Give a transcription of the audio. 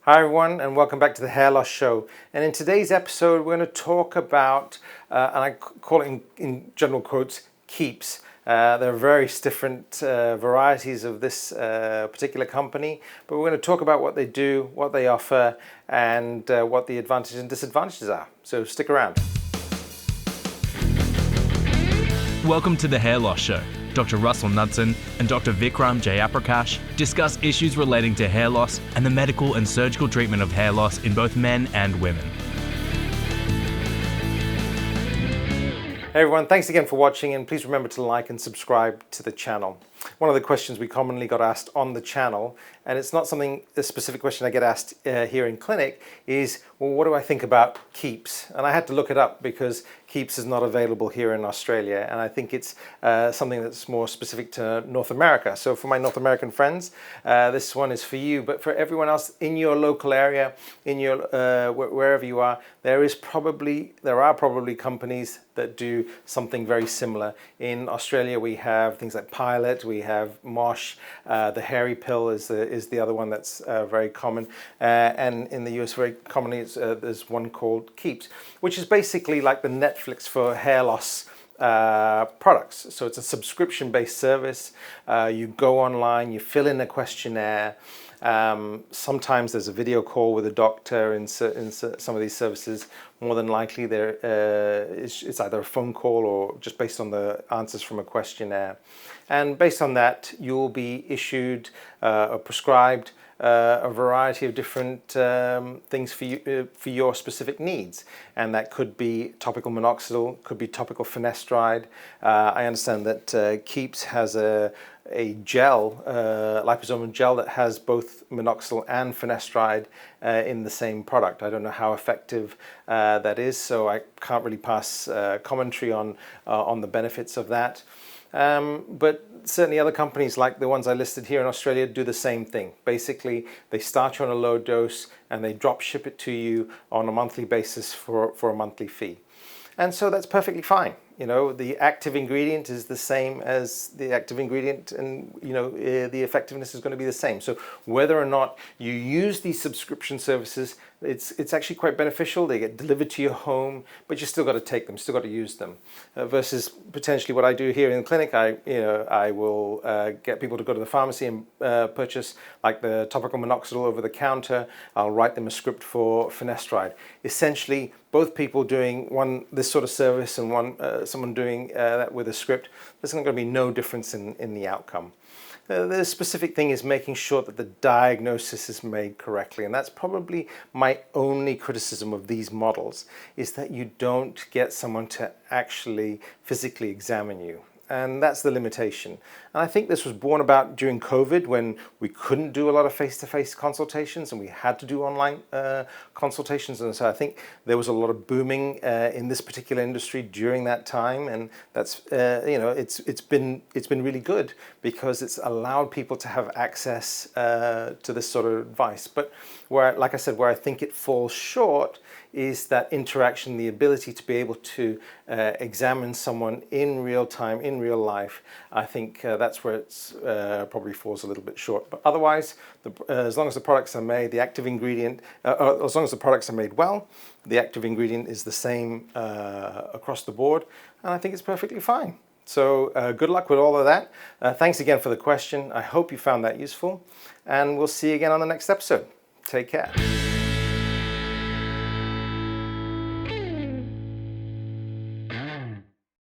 Hi everyone, and welcome back to the Hair Loss Show. And in today's episode, we're going to talk about, and I call it in general quotes, keeps. There are various different varieties of this particular company, but we're going to talk about what they do, what they offer, and what the advantages and disadvantages are. So stick around. Welcome to the Hair Loss Show. Dr. Russell Knudsen and Dr. Vikram Jayaprakash discuss issues relating to hair loss and the medical and surgical treatment of hair loss in both men and women. Hey everyone, thanks again for watching, and please remember to like and subscribe to the channel. One of the questions we commonly got asked on the channel, and it's not a specific question I get asked here in clinic, is, well, what do I think about keeps? And I had to look it up because keeps is not available here in Australia, and I think it's something that's more specific to North America. So for my North American friends, this one is for you, but for everyone else in your local area, in your wherever you are, there are probably companies that do something very similar. In Australia, we have things like Pilot, we have Mosh, the hairy pill is the other one that's very common, and in the US very commonly there's one called Keeps, which is basically like the Netflix for hair loss products. So it's a subscription-based service. You go online, you fill in a questionnaire. Sometimes there's a video call with a doctor in some of these services. More than likely it's either a phone call or just based on the answers from a questionnaire. And based on that, you'll be issued or prescribed a variety of different things for your specific needs, and that could be topical minoxidil, could be topical finasteride. I understand that Keeps has a gel, liposomal gel that has both minoxidil and finasteride in the same product. I don't know how effective that is, so I can't really pass commentary on the benefits of that. But certainly other companies like the ones I listed here in Australia do the same thing. Basically, they start you on a low dose and they drop ship it to you on a monthly basis for a monthly fee. And so that's perfectly fine. You know, the active ingredient is the same as the active ingredient, and the effectiveness is going to be the same. So whether or not you use these subscription services, it's actually quite beneficial. They get delivered to your home, but you still got to take them, still got to use them. Versus potentially what I do here in the clinic, I will get people to go to the pharmacy and purchase like the topical minoxidil over the counter. I'll write them a script for finasteride. Essentially, both people doing this sort of service and someone doing that with a script, there's going to be no difference in the outcome. The specific thing is making sure that the diagnosis is made correctly, and that's probably my only criticism of these models, is that you don't get someone to actually physically examine you. And that's the limitation. And I think this was born about during COVID, when we couldn't do a lot of face-to-face consultations and we had to do online consultations. And so I think there was a lot of booming in this particular industry during that time. And that's it's been really good because it's allowed people to have access to this sort of advice. But like I said, where I think it falls short is that interaction, the ability to be able to examine someone in real time, in real life. I think that's where it's probably falls a little bit short. But otherwise, as long as the products are made, the active ingredient, as long as the products are made well, the active ingredient is the same across the board, and I think it's perfectly fine. So good luck with all of that. Thanks again for the question. I hope you found that useful, and we'll see you again on the next episode. Take care.